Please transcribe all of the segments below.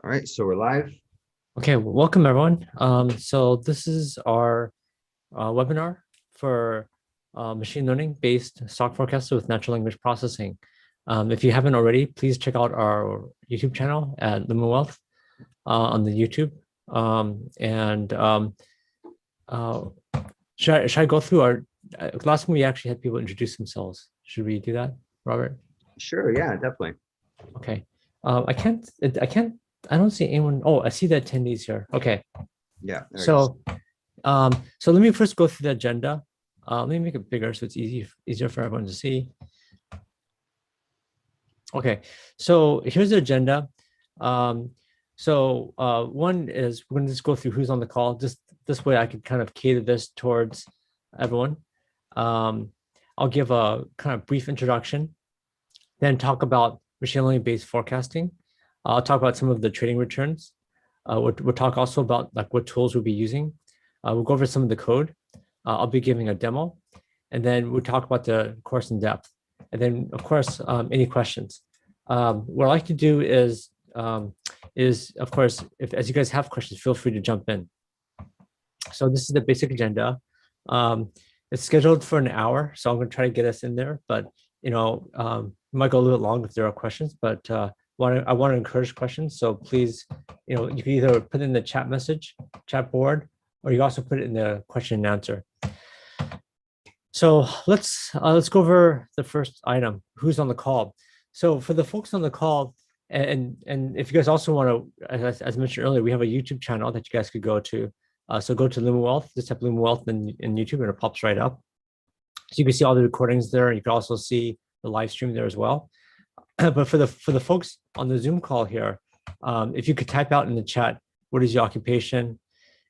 All right, so we're live. Okay, welcome everyone. So this is our webinar for machine learning based stock forecaster with natural language processing. If you haven't already, please check out our YouTube channel at Lumiwealth on the YouTube. Uh, should I go through our last time we actually had people introduce themselves? Should we do that, Robert? Sure, yeah, definitely. Okay. I don't see anyone. Oh, I see the attendees here. Okay. Yeah, there it is. So let me first go through the agenda. Let me make it bigger so it's easier for everyone to see. Okay, so here's the agenda. One is we're going to just go through who's on the call. Just this way I can kind of cater this towards everyone. I'll give a kind of brief introduction, then talk about machine learning based forecasting. I'll talk about some of the trading returns. We'll talk also about like what tools we'll be using. We'll go over some of the code. I'll be giving a demo, and then we'll talk about the course in depth. And then, of course, any questions. What I like to do is of course, as you guys have questions, feel free to jump in. So this is the basic agenda. It's scheduled for an hour, so I'm going to try to get us in there. But we might go a little bit long if there are questions. But I want to encourage questions. So please, you can either put in the chat board, or you also put it in the question and answer. So let's go over the first item. Who's on the call? So for the folks on the call, and if you guys also want to, as mentioned earlier, we have a YouTube channel that you guys could go to. So go to Lumiwealth, just type Lumiwealth in YouTube, and it pops right up. So you can see all the recordings there. You can also see the live stream there as well. But for the folks on the Zoom call here, if you could type out in the chat, what is your occupation?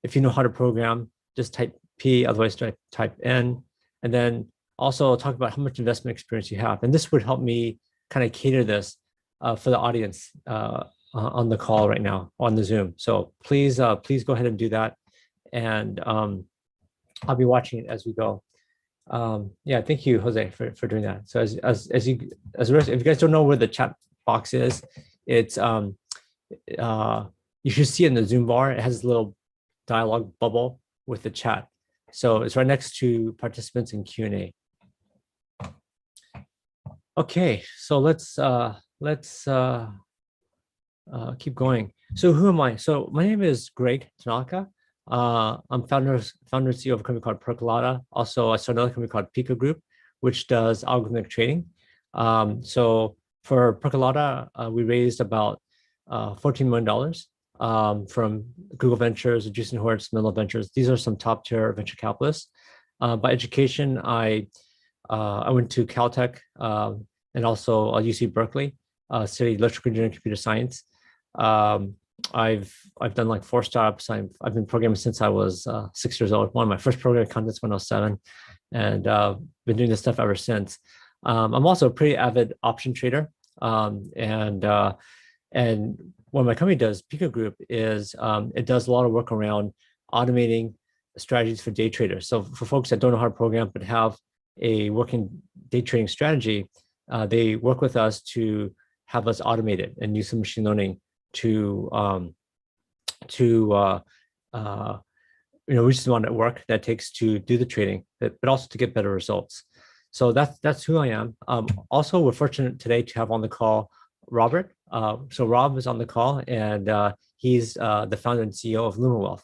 If you know how to program, just type P, otherwise type N. And then also talk about how much investment experience you have. And this would help me kind of cater this for the audience on the call right now on the Zoom. So please go ahead and do that. And I'll be watching it as we go. Yeah, thank you, Jose, for doing that. So if you guys don't know where the chat box is, it's you should see it in the Zoom bar. It has a little dialogue bubble with the chat. So it's right next to participants in Q&A. Okay, so let's keep going. So who am I? So my name is Greg Tanaka. I'm founder and CEO of a company called Percolata. Also, I started another company called Pico Group, which does algorithmic trading. So for Percolata, we raised about $14 million from Google Ventures, Juicing Hortz, Menlo Ventures. These are some top tier venture capitalists. By education, I went to Caltech and also UC Berkeley, studied electrical engineering, computer science. I've done like 4 startups. I've been programming since I was 6 years old. One of my first programming contests when I was 7, and been doing this stuff ever since. I'm also a pretty avid option trader, and what my company does, Pico Group, is it does a lot of work around automating strategies for day traders. So for folks that don't know how to program but have a working day trading strategy, they work with us to have us automate it and use some machine learning to reach the amount of work that takes to do the trading, but also to get better results. So that's who I am. Also, we're fortunate today to have on the call Robert. So Rob is on the call, and he's the founder and CEO of Lumiwealth.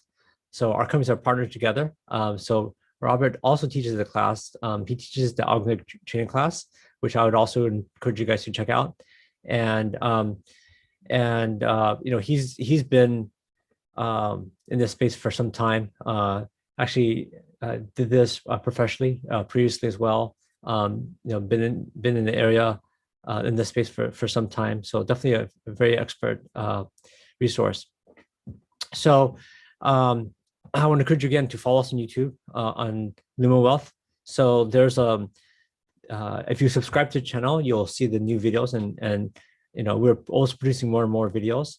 So our companies are partnered together. So Robert also teaches the class. He teaches the algorithmic trading class, which I would also encourage you guys to check out. And he's been in this space for some time. Actually, did this professionally previously as well. Been in the area in this space for some time. So definitely a very expert resource. So I want to encourage you again to follow us on YouTube on Lumiwealth. So there's if you subscribe to the channel, you'll see the new videos, and we're always producing more and more videos.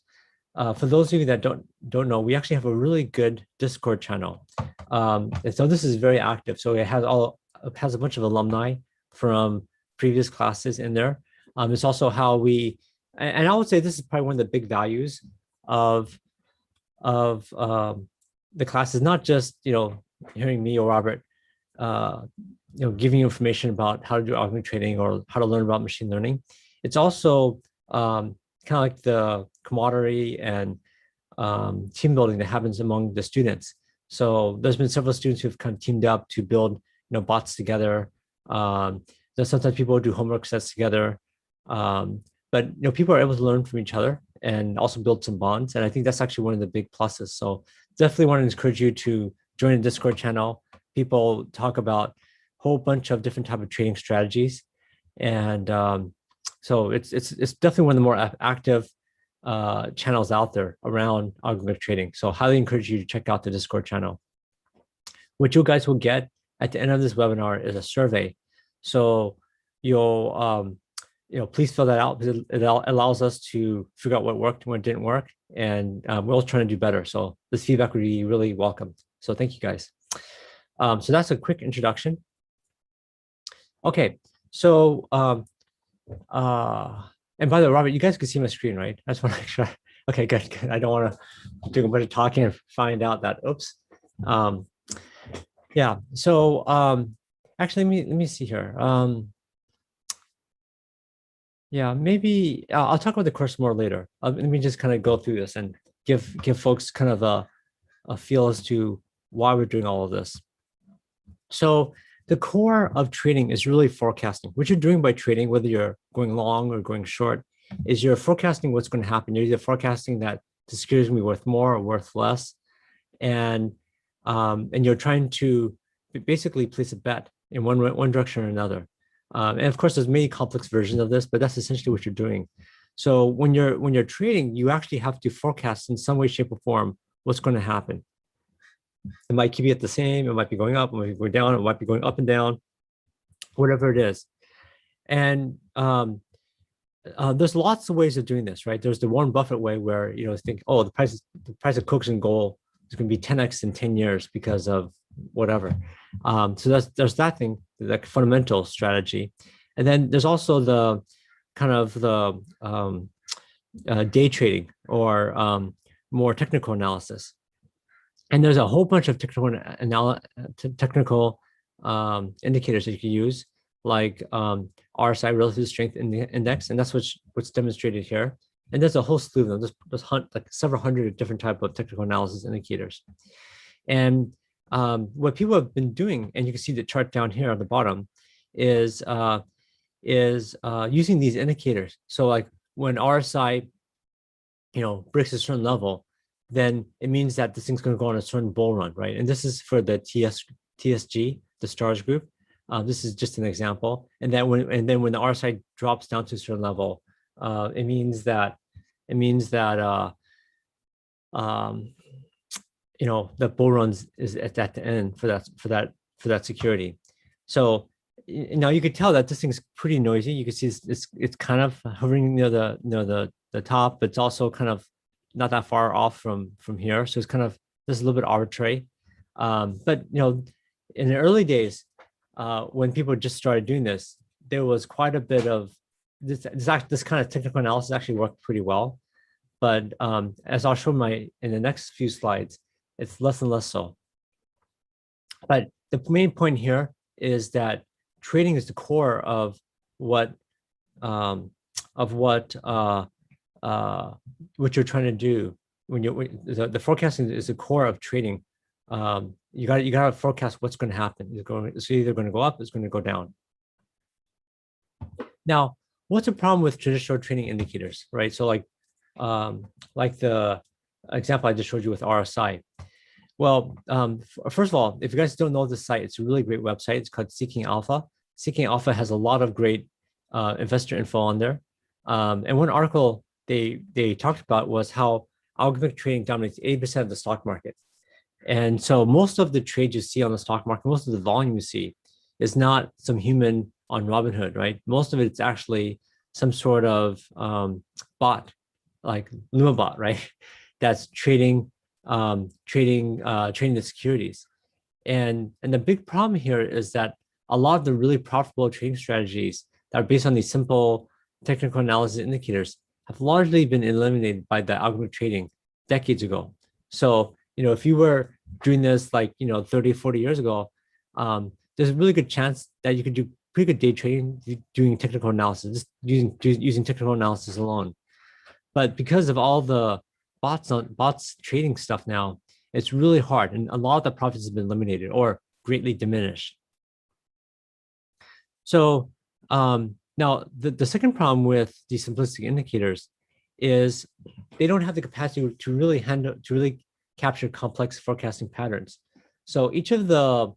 For those of you that don't know, we actually have a really good Discord channel, and so this is very active. So it has a bunch of alumni from previous classes in there. It's also how we, and I would say this is probably one of the big values of the class is not just hearing me or Robert giving you information about how to do algorithmic trading or how to learn about machine learning. It's also kind of like the camaraderie and team building that happens among the students. So there's been several students who've kind of teamed up to build bots together. Sometimes people do homework sets together, but people are able to learn from each other and also build some bonds. And I think that's actually one of the big pluses. So definitely want to encourage you to join the Discord channel. People talk about a whole bunch of different type of trading strategies, and so it's definitely one of the more active channels out there around algorithmic trading. So highly encourage you to check out the Discord channel. What you guys will get at the end of this webinar is a survey. So you'll please fill that out because it allows us to figure out what worked and what didn't work, and we're all trying to do better. So this feedback would be really welcomed. So thank you guys. So that's a quick introduction. Okay, so and by the way, Robert, you guys can see my screen, right? I just want to make sure. Okay, good. I don't want to do a bunch of talking and find out that, oops. Yeah, so actually, let me see here. Yeah, maybe I'll talk about the course more later. Let me just kind of go through this and give folks kind of a feel as to why we're doing all of this. So the core of trading is really forecasting. What you're doing by trading, whether you're going long or going short, is you're forecasting what's going to happen. You're either forecasting that the security is going to be worth more or worth less, and you're trying to basically place a bet in one direction or another. And of course, there's many complex versions of this, but that's essentially what you're doing. So when you're trading, you actually have to forecast in some way, shape, or form what's going to happen. It might keep it the same. It might be going up. It might be going down. It might be going up and down, whatever it is. And there's lots of ways of doing this, right? There's the Warren Buffett way where think, oh, the price of Coke and gold is going to be 10x in 10 years because of whatever. So there's that thing, like fundamental strategy, and then there's also the kind of the day trading or more technical analysis. And there's a whole bunch of technical indicators that you can use, like RSI, relative strength index, and that's what's demonstrated here. And there's a whole slew of them. There's like several hundred different type of technical analysis indicators. And what people have been doing, and you can see the chart down here at the bottom, is using these indicators. So like when RSI, breaks a certain level, then it means that this thing's going to go on a certain bull run, right? And this is for the TSG, the stars group. This is just an example. And then when the RSI drops down to a certain level, it means that the bull runs is at the end for that security. So now you could tell that this thing's pretty noisy. You can see it's kind of hovering near the top, but it's also kind of not that far off from here. So it's kind of just a little bit arbitrary. But in the early days, when people just started doing this, there was quite a bit of this kind of technical analysis actually worked pretty well. But as I'll show in the next few slides, it's less and less so. But the main point here is that trading is the core of what you're trying to do. The forecasting is the core of trading. You got to forecast what's going to happen. It's either going to go up, it's going to go down. Now, what's the problem with traditional trading indicators, right? So like the example I just showed you with RSI. Well, first of all, if you guys don't know this site, it's a really great website. It's called Seeking Alpha. Seeking Alpha has a lot of great investor info on there. And one article they talked about was how algorithmic trading dominates 80% of the stock market. And so most of the trades you see on the stock market, most of the volume you see is not some human on Robinhood, right? Most of it's actually some sort of bot, like Lumiwealth, right? That's trading the securities. And the big problem here is that a lot of the really profitable trading strategies that are based on these simple technical analysis indicators have largely been eliminated by the algorithmic trading decades ago. So, if you were doing this like, 30, 40 years ago, there's a really good chance that you could do pretty good day trading doing technical analysis, just using technical analysis alone. But because of all the bots trading stuff now, it's really hard, and a lot of the profits have been eliminated or greatly diminished. So now the second problem with these simplistic indicators is they don't have the capacity to really capture complex forecasting patterns. So each of the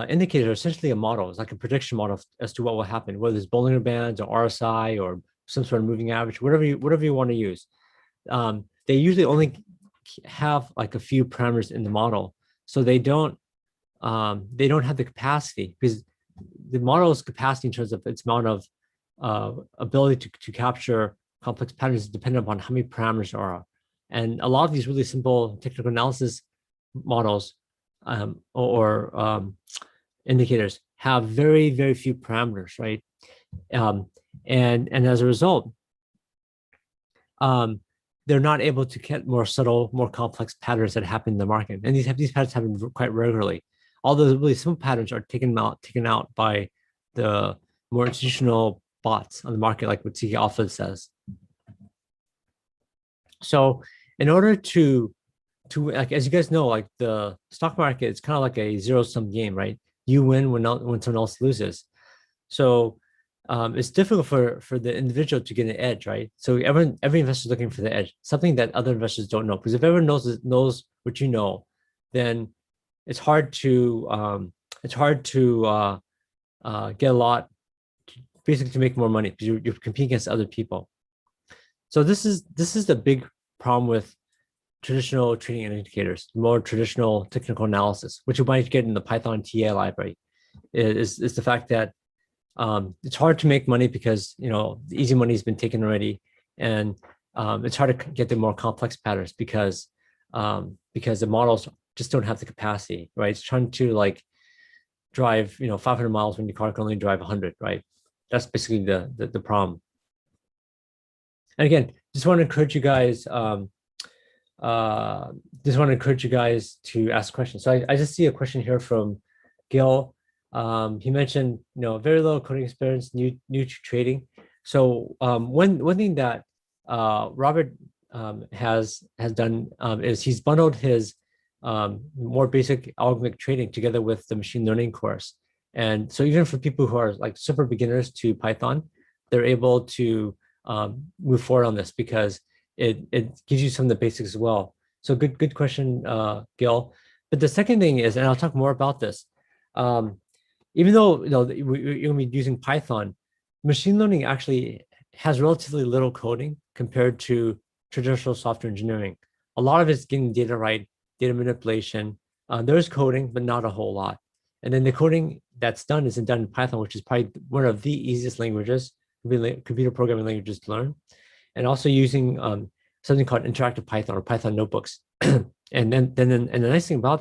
indicators are essentially a model. It's like a prediction model as to what will happen, whether it's Bollinger Bands or RSI or some sort of moving average, whatever you want to use. They usually only have like a few parameters in the model, so they don't have the capacity, because the model's capacity in terms of its amount of ability to capture complex patterns is dependent upon how many parameters there are. And a lot of these really simple technical analysis models or indicators have very, very few parameters, right? And as a result, they're not able to get more subtle, more complex patterns that happen in the market. And these patterns happen quite regularly. Although the really simple patterns are taken out by the more institutional bots on the market, like what CK Alpha says. So in order to like, as you guys know, like the stock market, it's kind of like a zero-sum game, right? You win when someone else loses. So it's difficult for the individual to get an edge, right? So every investor is looking for the edge, something that other investors don't know. Because if everyone knows what you know, then it's hard to get a lot, basically to make more money, because you're competing against other people. So this is the big problem with traditional trading indicators, more traditional technical analysis, which you might get in the Python TA library, is the fact that it's hard to make money because the easy money has been taken already, and it's hard to get the more complex patterns because the models just don't have the capacity, right? It's trying to like drive 500 miles when your car can only drive 100, right? That's basically the problem. And again, just want to encourage you guys. To ask questions. So I just see a question here from Gil. He mentioned very little coding experience, new to trading. So one thing that Robert has done is he's bundled his more basic algorithmic trading together with the machine learning course. And so even for people who are like super beginners to Python, they're able to move forward on this because it gives you some of the basics as well. So good question, Gil. But the second thing is, and I'll talk more about this, even though you're going to be using Python, machine learning actually has relatively little coding compared to traditional software engineering. A lot of it's getting data right, data manipulation. There's coding, but not a whole lot. And then the coding that's done isn't done in Python, which is probably one of the easiest languages, computer programming languages to learn. And also using something called interactive Python or Python notebooks. and the nice thing about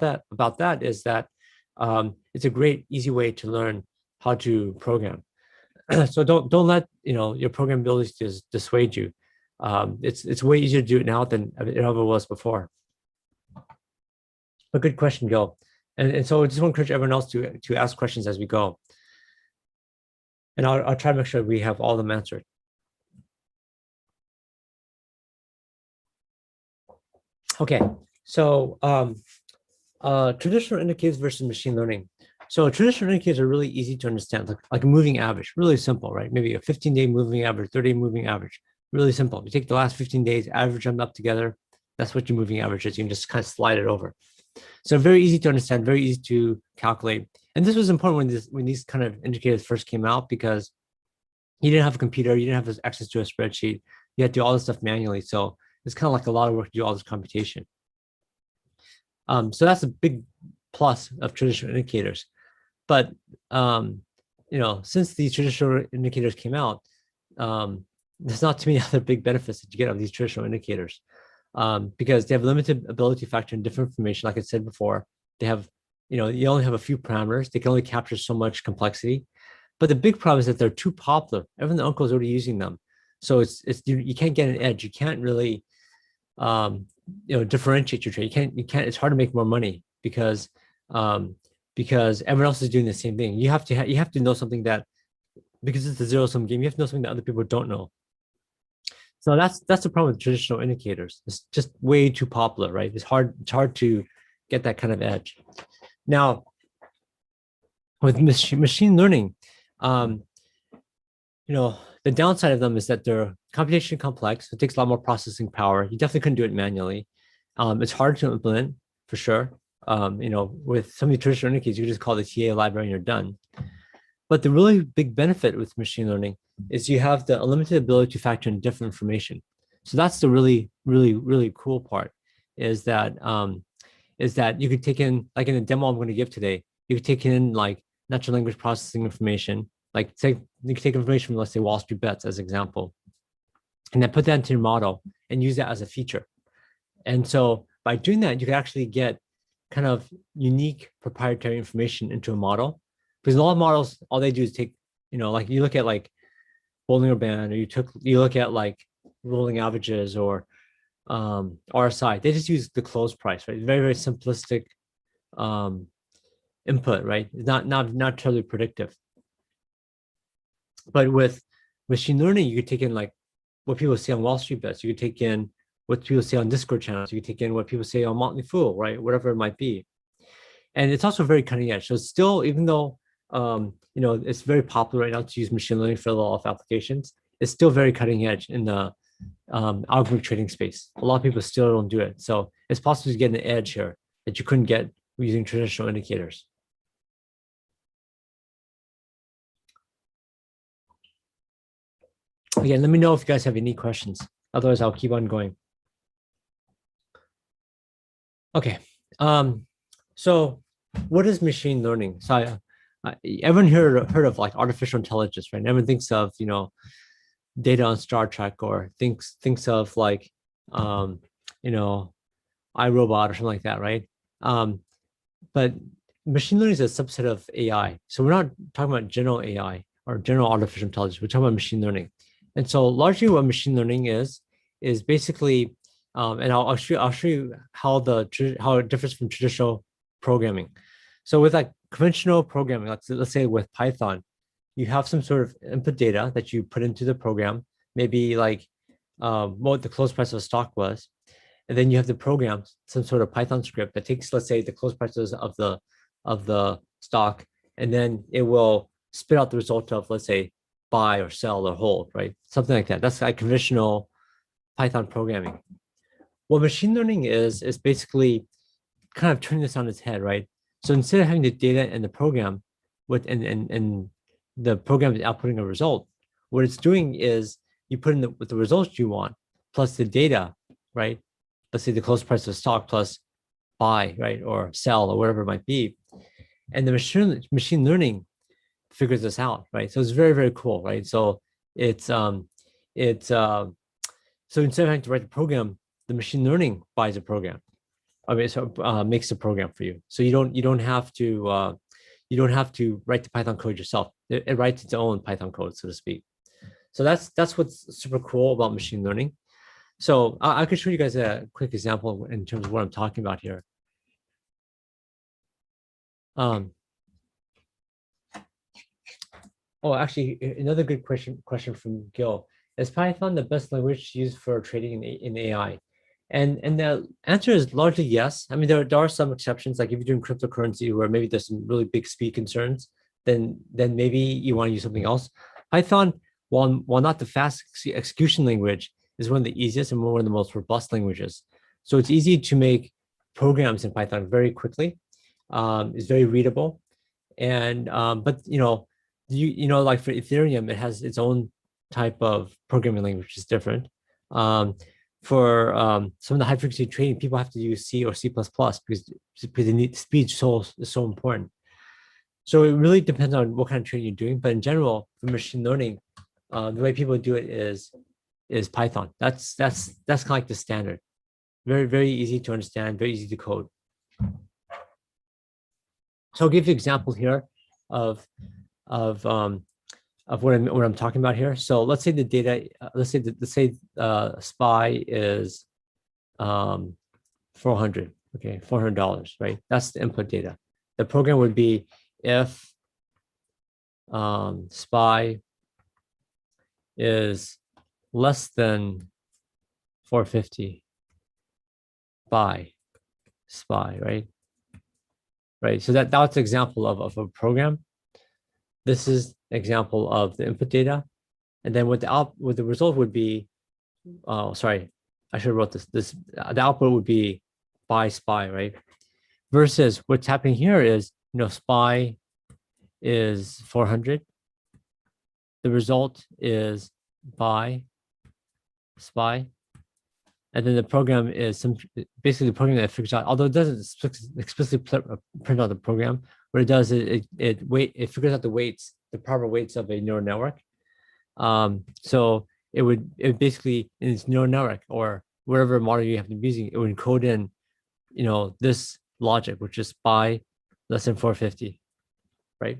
that is that it's a great, easy way to learn how to program. So don't let your program abilities just dissuade you. It's way easier to do it now than it ever was before. But good question, Gil. And so I just want to encourage everyone else to ask questions as we go. And I'll try to make sure we have all of them answered. Okay, so traditional indicators versus machine learning. So traditional indicators are really easy to understand, like a moving average, really simple, right? Maybe a 15-day moving average, 30-day moving average, really simple. You take the last 15 days, average them up together. That's what your moving average is. You can just kind of slide it over. So very easy to understand, very easy to calculate. And this was important when these kind of indicators first came out, because you didn't have a computer, you didn't have access to a spreadsheet. You had to do all this stuff manually. So it's kind of like a lot of work to do all this computation. So that's a big plus of traditional indicators. But since these traditional indicators came out, there's not too many other big benefits that you get of these traditional indicators, because they have limited ability to factor in different information. Like I said before, they have, you only have a few parameters. They can only capture so much complexity. But the big problem is that they're too popular. Everyone, the uncle is already using them. So it's you can't get an edge. You can't really differentiate your trade. You can't. It's hard to make more money because everyone else is doing the same thing. You have to know something that, because it's a zero-sum game, you have to know something that other people don't know. So that's the problem with traditional indicators. It's just way too popular, right? It's hard to get that kind of edge. Now, with machine learning, the downside of them is that they're computationally complex. It takes a lot more processing power. You definitely couldn't do it manually. It's hard to implement for sure. With some of the traditional indicators, you can just call the TA library and you're done. But the really big benefit with machine learning is you have the unlimited ability to factor in different information. So that's the really, really, really cool part, is that you could take in, like in the demo I'm going to give today, you could take in like natural language processing information, like you could take information from, let's say, Wall Street Bets as an example, and then put that into your model and use that as a feature. And so by doing that, you can actually get kind of unique proprietary information into a model. Because a lot of models, all they do is take, like you look at like Bollinger Band, or you look at like rolling averages or RSI. They just use the close price, right? Very, very simplistic input, right? It's not terribly predictive. But with machine learning, you could take in like what people say on Wall Street Bets. You could take in what people say on Discord channels. You could take in what people say on Motley Fool, right? Whatever it might be. And it's also very cutting edge. So still, even though it's very popular right now to use machine learning for a lot of applications, it's still very cutting edge in the algorithmic trading space. A lot of people still don't do it. So it's possible to get an edge here that you couldn't get using traditional indicators. Again, let me know if you guys have any questions. Otherwise, I'll keep on going. Okay. So what is machine learning? So everyone heard of like artificial intelligence, right? Everyone thinks of, data on Star Trek, or thinks of like, iRobot or something like that, right? But machine learning is a subset of AI. So we're not talking about general AI or general artificial intelligence. We're talking about machine learning. And so largely what machine learning is basically, and I'll show you how it differs from traditional programming. So with like conventional programming, let's say with Python, you have some sort of input data that you put into the program, maybe like what the close price of a stock was. And then you have to program some sort of Python script that takes, let's say, the close prices of the stock, and then it will spit out the result of, let's say, buy or sell or hold, right? Something like that. That's like conventional Python programming. What machine learning is basically kind of turning this on its head, right? So instead of having the data and the program and the program is outputting a result, what it's doing is you put in the results you want plus the data, right? Let's say the close price of stock plus buy, right? Or sell or whatever it might be. And the machine learning figures this out, right? So it's very, very cool, right? So so instead of having to write the program, the machine learning buys a program. I mean, so makes the program for you. So you don't have to write the Python code yourself. It writes its own Python code, so to speak. So that's what's super cool about machine learning. So I could show you guys a quick example in terms of what I'm talking about here. Actually, another good question from Gil. Is Python the best language used for trading in AI? And the answer is largely yes. I mean, there are some exceptions, like if you're doing cryptocurrency where maybe there's some really big speed concerns, then maybe you want to use something else. Python, while not the fast execution language, is one of the easiest and one of the most robust languages. So it's easy to make programs in Python very quickly. It's very readable. And but like for Ethereum, it has its own type of programming language, which is different. For some of the high frequency trading, people have to use C or C++ because they need speed is so important. So it really depends on what kind of trading you're doing. But in general, for machine learning, the way people do it is Python. That's kind of like the standard. Very, very easy to understand, very easy to code. So I'll give you an example here of what I'm talking about here. So let's say the data, let's say SPY is 400. Okay, $400, right? That's the input data. The program would be if SPY is less than 450 by SPY, right? Right. So that's an example of a program. This is an example of the input data. And then what the result would be, oh, sorry, I should have wrote this. The output would be by SPY, right? Versus what's happening here is, SPY is 400. The result is by SPY. And then the program is basically the program that figures out, although it doesn't explicitly print out the program, what it does is it figures out the proper weights of a neural network. So it basically, in its neural network or whatever model you have to be using, it would encode in, this logic, which is SPY less than 450, right?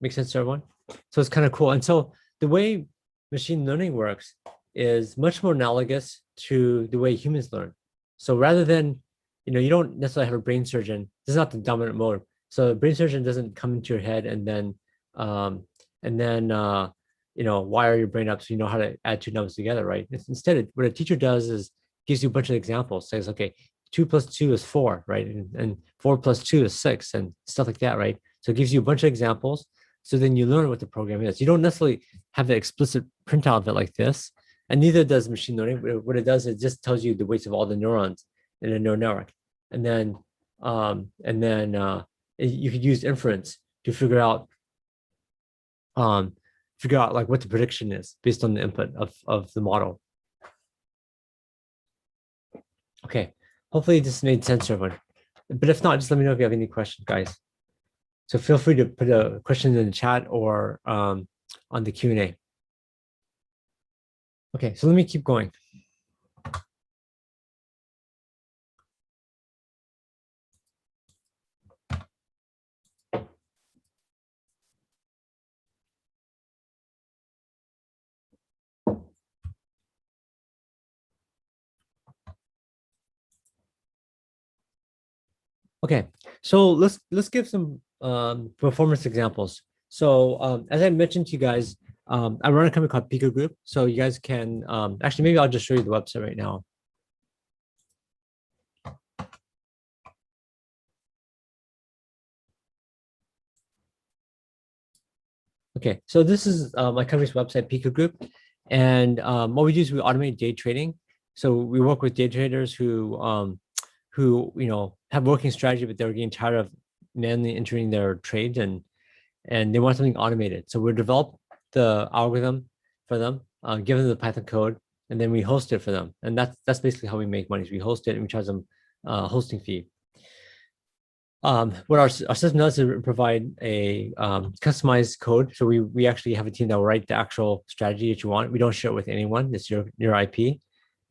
Make sense to everyone? So it's kind of cool. And so the way machine learning works is much more analogous to the way humans learn. So rather than, you don't necessarily have a brain surgeon. This is not the dominant mode. So the brain surgeon doesn't come into your head and then wire your brain up so you know how to add two numbers together, right? Instead, what a teacher does is gives you a bunch of examples. Says, okay, 2 + 2 is 4, right? And 4 + 2 is 6 and stuff like that, right? So it gives you a bunch of examples. So then you learn what the program is. You don't necessarily have the explicit printout of it like this, and neither does machine learning. What it does, it just tells you the weights of all the neurons in a neural network, and then you could use inference to figure out like what the prediction is based on the input of the model. Okay, hopefully this made sense to everyone. But if not, just let me know if you have any questions, guys. So feel free to put a question in the chat or on the Q&A. Okay, so let me keep going. Okay, so let's give some performance examples. So as I mentioned to you guys, I run a company called Pico Group. So you guys can actually, maybe I'll just show you the website right now. Okay, so this is my company's website, Pico Group, and what we do is we automate day trading. So we work with day traders who have working strategy, but they're getting tired of manually entering their trades and they want something automated. So we develop the algorithm for them, give them the Python code, and then we host it for them. And that's basically how we make money. We host it and we charge them a hosting fee. What our system does is provide a customized code. So we actually have a team that will write the actual strategy that you want. We don't share it with anyone. It's your IP.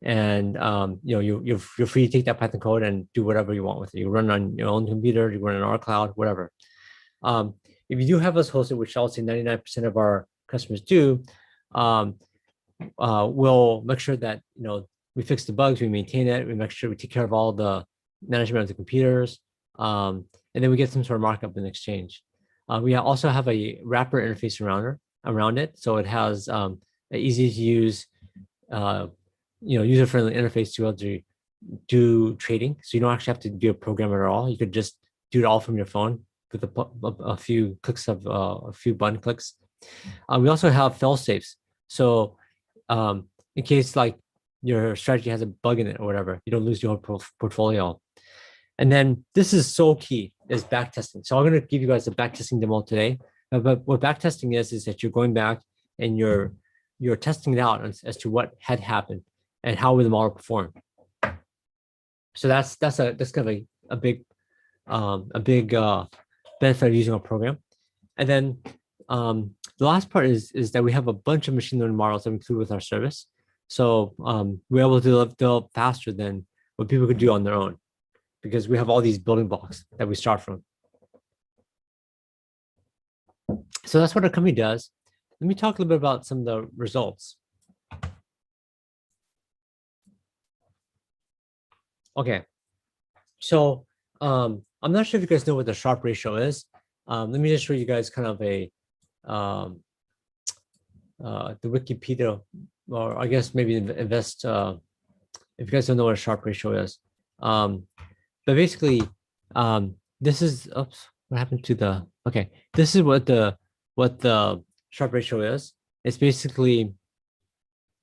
And you're free to take that Python code and do whatever you want with it. You run on your own computer, you run on our cloud, whatever. If you do have us hosted, which I'll say 99% of our customers do, we'll make sure that we fix the bugs, we maintain it, we make sure we take care of all the management of the computers, and then we get some sort of markup in exchange. We also have a wrapper interface around it, so it has an easy to use, user-friendly interface to be able to do trading. So you don't actually have to be a programmer at all. You could just do it all from your phone with a few clicks of a few button clicks. We also have fail safes. So in case like your strategy has a bug in it or whatever, you don't lose your whole portfolio. And then this is so key is backtesting. So I'm going to give you guys a backtesting demo today. But what backtesting is that you're going back and you're testing it out as to what had happened and how will the model perform. So that's kind of a big benefit of using our program. And then the last part is that we have a bunch of machine learning models that we include with our service. So we're able to develop faster than what people could do on their own because we have all these building blocks that we start from. So that's what our company does. Let me talk a little bit about some of the results. Okay. So I'm not sure if you guys know what the Sharpe ratio is. Let me just show you guys kind of a the Wikipedia, or I guess maybe invest if you guys don't know what a Sharpe ratio is. But basically, this is, oops, what happened to the, okay, this is what the Sharpe ratio is. It's basically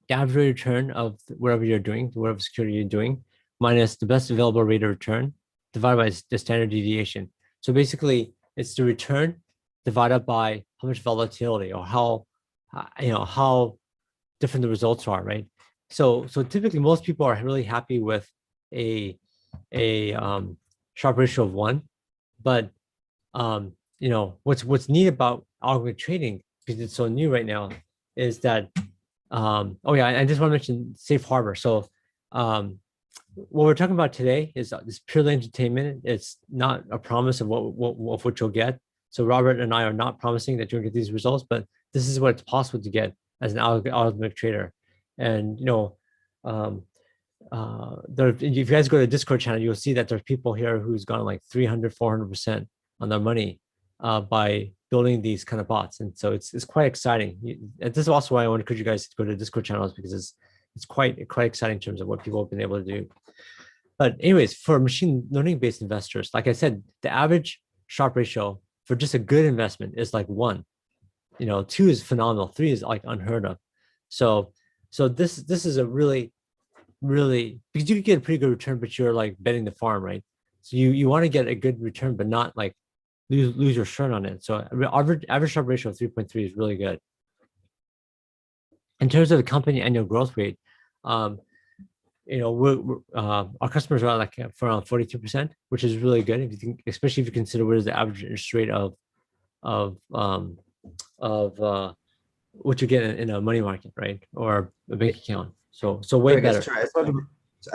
the average return of whatever you're doing, whatever security you're doing, minus the best available rate of return divided by the standard deviation. So basically, it's the return divided by how much volatility, or how how different the results are, right? So typically most people are really happy with a Sharpe ratio of 1, but what's neat about algorithmic trading, because it's so new right now, is that oh yeah, I just want to mention safe harbor. So what we're talking about today is purely entertainment. It's not a promise of what you'll get. So Robert and I are not promising that you'll get these results, but this is what it's possible to get as an algorithmic trader. And if you guys go to the Discord channel, you'll see that there's people here who's gone like 300, 400% on their money by building these kind of bots. And so it's quite exciting. This is also why I want to encourage you guys to go to Discord channels, because it's quite exciting in terms of what people have been able to do. But anyways, for machine learning based investors, like I said, the average Sharpe ratio for just a good investment is like 1. 2 is phenomenal. 3 is like unheard of. So this is a really, because you could get a pretty good return, but you're like betting the farm, right? So you want to get a good return, but not like lose your shirt on it. So average Sharpe ratio of 3.3 is really good. In terms of the company annual growth rate, our customers are like for around 42%, which is really good if you think, especially if you consider what is the average interest rate of what you get in a money market, right, or a bank account. So way better. I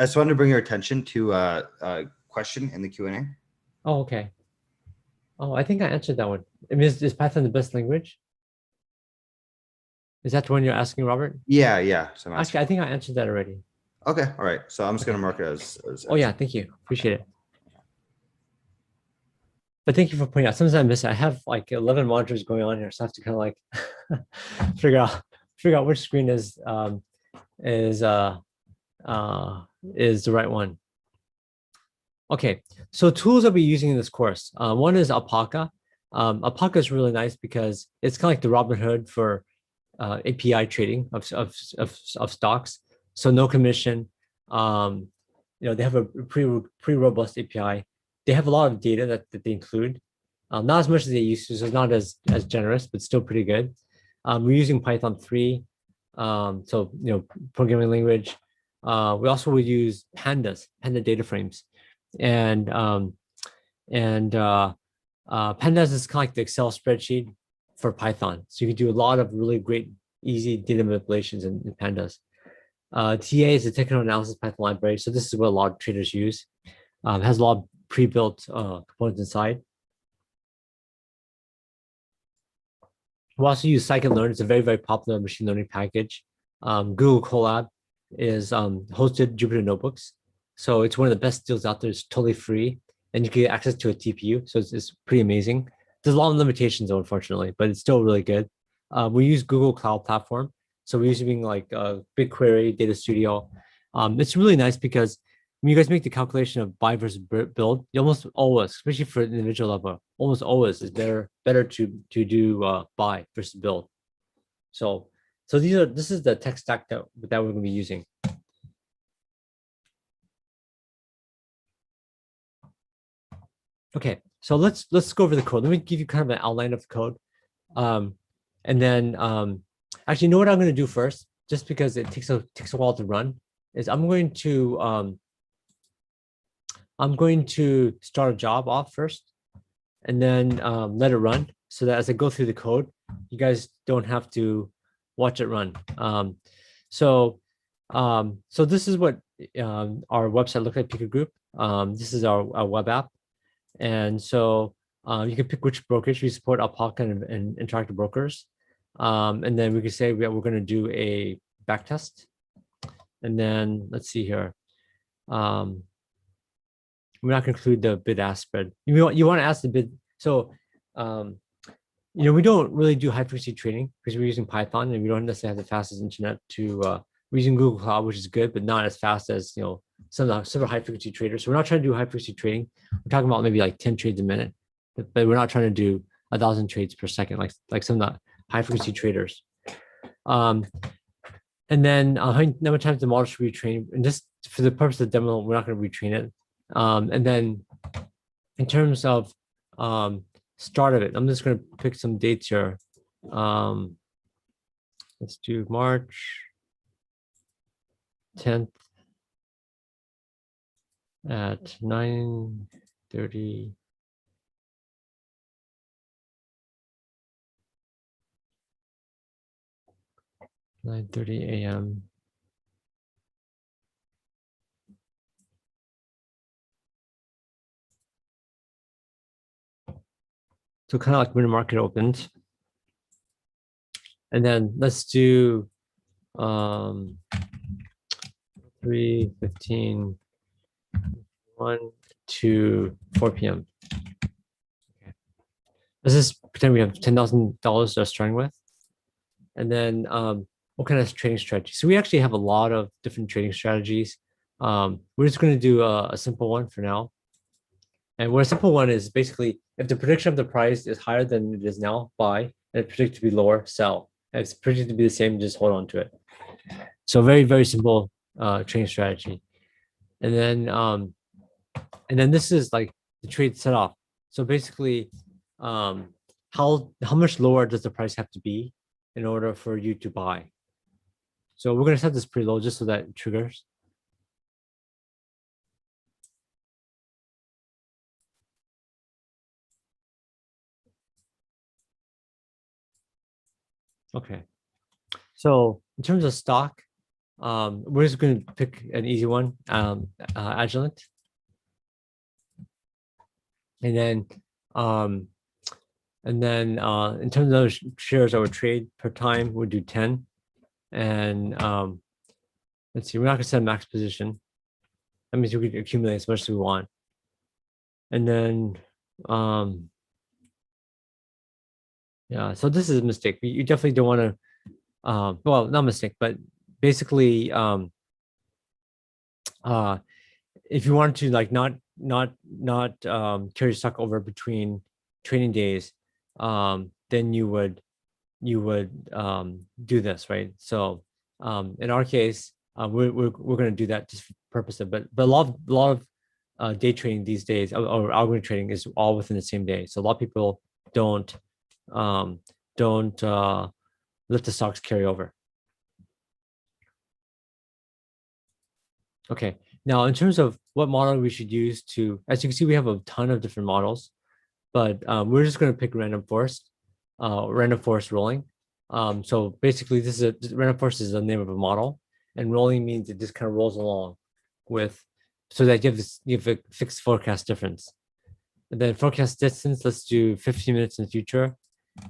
just wanted to bring your attention to a question in the Q&A. Oh, okay. Oh, I think I answered that one. I mean, is Python the best language? Is that the one you're asking, Robert? Yeah. So actually, I think I answered that already. Okay, all right. So I'm just going to mark it as oh yeah, thank you. Appreciate it. But thank you for pointing out. Sometimes I miss it. I have like 11 monitors going on here, so I have to kind of like figure out which screen is the right one. Okay, so tools that we're using in this course. One is Alpaca. Alpaca is really nice because it's kind of like the Robinhood for API trading of stocks. So no commission. They have a pretty robust API. They have a lot of data that they include. Not as much as they used to, so it's not as generous, but still pretty good. We're using Python 3, so programming language. We also would use Panda data frames, and Pandas is kind of like the Excel spreadsheet for Python. So you can do a lot of really great, easy data manipulations in Pandas. TA is a technical analysis Python library. So this is what a lot of traders use. It has a lot of pre-built components inside. We also use scikit-learn. It's a very, very popular machine learning package. Google Colab is hosted Jupyter Notebooks. So it's one of the best deals out there. It's totally free, and you can get access to a TPU. So it's pretty amazing. There's a lot of limitations, though, unfortunately, but it's still really good. We use Google Cloud Platform. So we're using like BigQuery, Data Studio. It's really nice because when you guys make the calculation of buy versus build, you almost always, especially for an individual level, almost always is better to do buy versus build. So this is the tech stack that we're going to be using. Okay, so let's go over the code. Let me give you kind of an outline of the code, and then actually, you know what I'm going to do first, just because it takes a while to run, is I'm going to start a job off first, and then let it run, so that as I go through the code, you guys don't have to watch it run. So this is what our website looks like, Pico Group. This is our web app. And so you can pick which brokerage. We support Alpaca and interactive brokers. And then we can say we're going to do a back test. And then let's see here. we're not going to include the bid ask spread. You want to ask the bid. So, we don't really do high frequency trading because we're using Python and we don't necessarily have the fastest internet we're using Google Cloud, which is good, but not as fast as, some of the high frequency traders. So we're not trying to do high frequency trading. We're talking about maybe like 10 trades a minute, but we're not trying to do 1,000 trades per second, like some of the high frequency traders. And then how many times the model should we retrain? And just for the purpose of the demo, we're not going to retrain it. And then in terms of start of it, I'm just going to pick some dates here. Let's do March 10th at 9:30. a.m. So kind of like when the market opens. And then let's do 3:15, 1 to 4 p.m. Okay. Let's just pretend we have $10,000 to starting with. And then what kind of trading strategy? So we actually have a lot of different trading strategies. We're just going to do a simple one for now. And what a simple one is basically if the prediction of the price is higher than it is now, buy, and it's predicted to be lower, sell. And it's predicted to be the same, just hold on to it. So very, very simple trading strategy. And then this is like the trade set off. So basically, how much lower does the price have to be in order for you to buy? So we're going to set this pretty low just so that it triggers. Okay. So in terms of stock, we're just going to pick an easy one, Agilent. And then in terms of those shares that would trade per time, we'll do 10. And let's see, we're not going to set a max position. That means we can accumulate as much as we want. And then, yeah, so this is a mistake. You definitely don't want to, well, not a mistake, but basically, if you want to like not carry stock over between trading days, then you would do this, right? So in our case, we're going to do that just for purpose of, but a lot of day trading these days or algorithm trading is all within the same day. So a lot of people don't let the stocks carry over. Okay, now in terms of what model we should use to, as you can see, we have a ton of different models, but we're just going to pick random forest rolling. So basically, random forest is the name of a model, and rolling means it just kind of rolls along with, so that you have a fixed forecast difference. And then forecast distance, let's do 15 minutes in the future,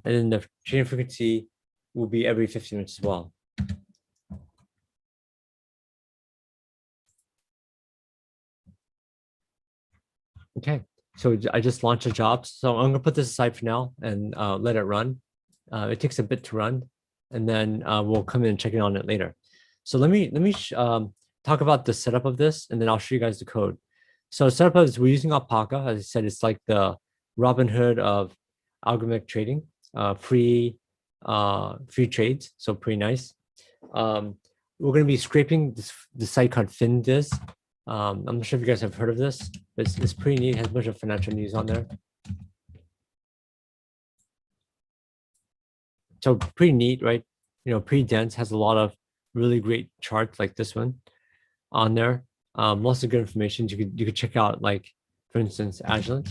and then the trading frequency will be every 15 minutes as well. Okay, so I just launched a job. So I'm gonna put this aside for now and let it run. It takes a bit to run, and then we'll come in and check in on it later. So let me talk about the setup of this, and then I'll show you guys the code. So setup is we're using Alpaca. As I said, it's like the Robinhood of algorithmic trading, free trades, so pretty nice. We're going to be scraping the site called Finviz. I'm not sure if you guys have heard of this, but it's pretty neat. It has a bunch of financial news on there. So pretty neat, right? Pretty dense, has a lot of really great charts like this one on there. Lots of good information. You could check out, like, for instance, Agilent,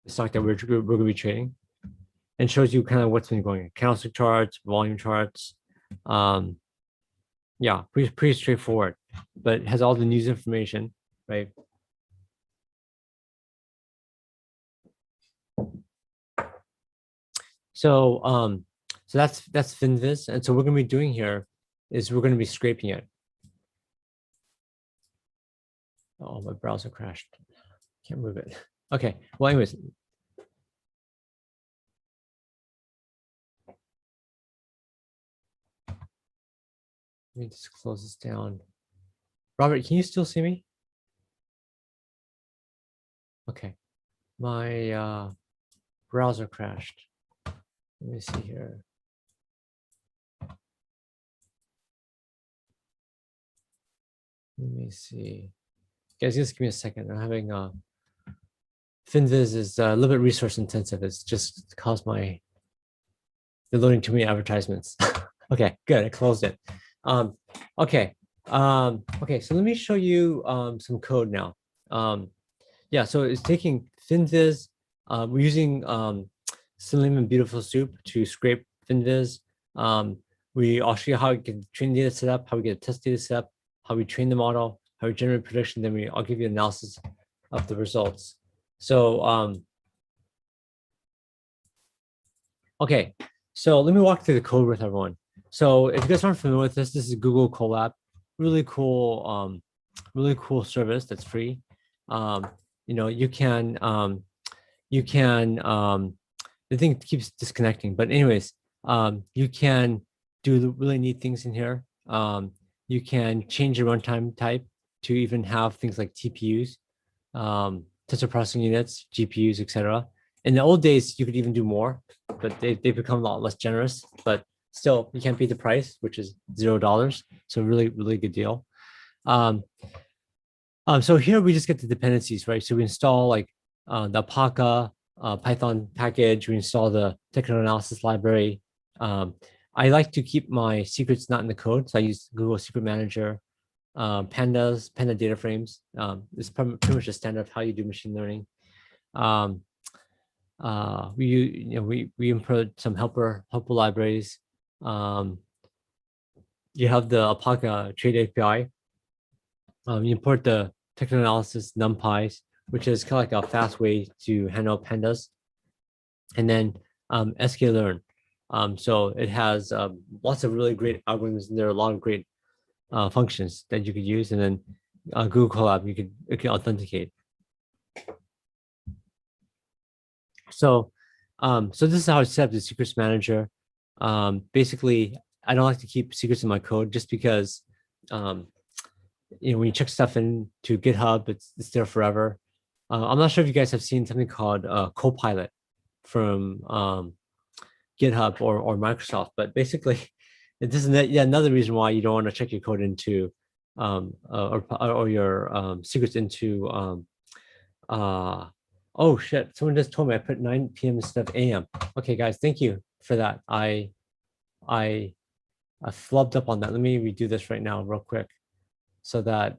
the stock that we're going to be trading, and shows you kind of what's been going on. Candlestick charts, volume charts. Yeah, pretty straightforward, but it has all the news information, right? So that's Finviz, and so what we're going to be doing here is we're going to be scraping it. Oh, my browser crashed. Can't move it. Okay. Well, anyways. Let me just close this down. Robert, can you still see me? Okay. My browser crashed. Let me see here. Let me see. Guys, just give me a second. I'm having FinViz is a little bit resource intensive. It's just caused they're loading too many advertisements. Okay, good. I closed it. Okay. Okay, so let me show you some code now. Yeah, so it's taking FinViz. We're using Slim and Beautiful Soup to scrape FinViz. I'll show you how we can train data set up, how we get a test data set up, how we train the model, how we generate prediction, then I'll give you analysis of the results. So, okay, so let me walk through the code with everyone. So if you guys aren't familiar with this is Google Colab, really cool service that's free. You know, you can, the thing keeps disconnecting, but anyways, you can do the really neat things in here. You can change your runtime type to even have things like TPUs, tensor processing units, GPUs, etc. In the old days, you could even do more, but they've become a lot less generous. But still, you can't beat the price, which is $0. So really, really good deal. So here we just get the dependencies, right? So we install like the Alpaca Python package. We install the technical analysis library. I like to keep my secrets not in the code, so I use Google Secret Manager, Panda data frames. It's pretty much a standard of how you do machine learning. We import some helper libraries. You have the Alpaca trade API. You import the technical analysis NumPys, which is kind of like a fast way to handle pandas. And then sklearn. So it has lots of really great algorithms, and there are a lot of great functions that you could use. And then Google Colab, you can authenticate. So, so this is how I set up the secrets manager. Basically, I don't like to keep secrets in my code just because, you know, when you check stuff into GitHub, it's there forever. I'm not sure if you guys have seen something called Copilot from GitHub or Microsoft, but basically, this is another reason why you don't want to check your code into or your secrets into. Oh shit! Someone just told me I put 9 p.m. instead of a.m. Okay, guys, thank you for that. I flubbed up on that. Let me redo this right now, real quick, so that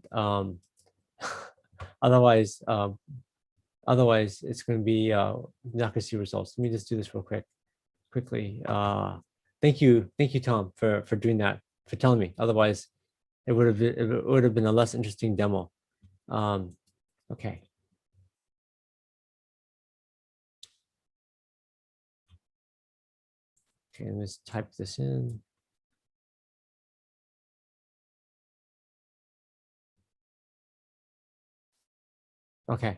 otherwise it's going to be not going to see results. Let me just do this real quickly. Thank you, Tom, for doing that, for telling me. Otherwise, it would have been a less interesting demo. Okay. Okay, let's type this in. Okay.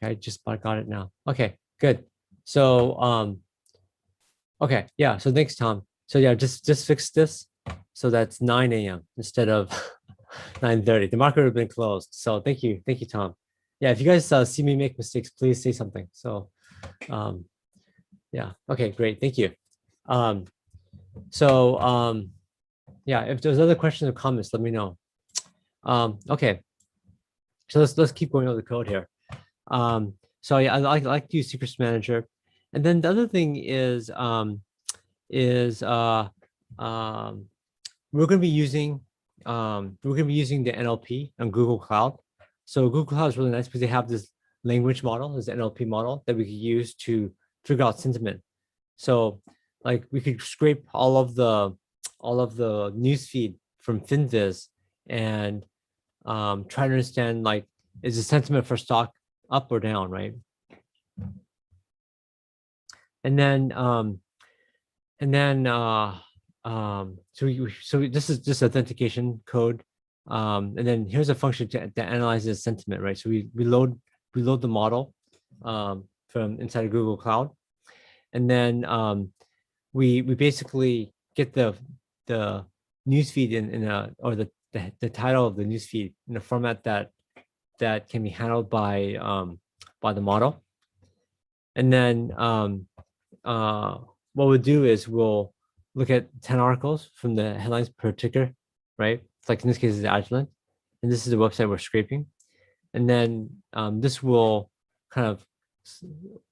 I just got it now. Okay, good. So okay, yeah. So thanks, Tom. So yeah, just fix this. So that's 9 a.m. instead of 9:30. The market would have been closed. So thank you, Tom. Yeah, if you guys see me make mistakes, please say something. So yeah, okay, great, thank you. Yeah, if there's other questions or comments, let me know. Okay, so let's keep going over the code here. So yeah, I like to use secrets manager, and then the other thing is we're going to be using the NLP on Google Cloud. So Google Cloud is really nice because they have this language model, this NLP model that we could use to figure out sentiment. So like we could scrape all of the newsfeed from FinViz and try to understand, like, is the sentiment for stock up or down, right? And then so this is just authentication code. and then here's a function that analyzes sentiment, right? So we load the model from inside of Google Cloud, and then we basically get the newsfeed in a, or the title of the newsfeed in a format that can be handled by the model. And then what we'll do is we'll look at 10 articles from the headlines per ticker, right? Like in this case, it's Agilent, and this is the website we're scraping. And then this will kind of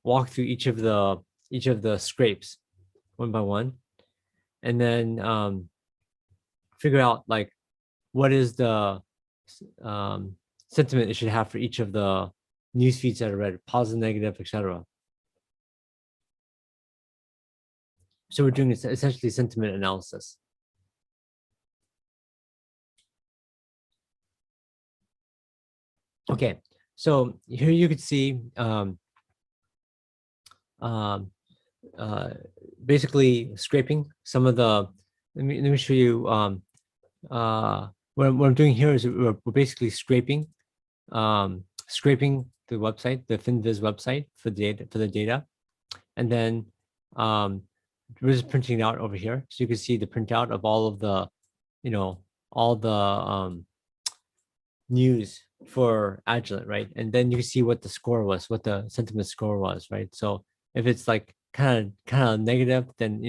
walk through each of the scrapes one by one, and then figure out like what is the sentiment it should have for each of the news feeds that are read, positive, negative, etc. So we're doing essentially sentiment analysis. Okay, so here you could see basically scraping some of the. Let me show you. What I'm doing here is we're basically scraping the website, the FinViz website for the data, and then we're just printing it out over here, so you can see the printout of all of the, all the news for Agilent, right? And then you can see what the score was, what the sentiment score was, right? So if it's like kind of negative, then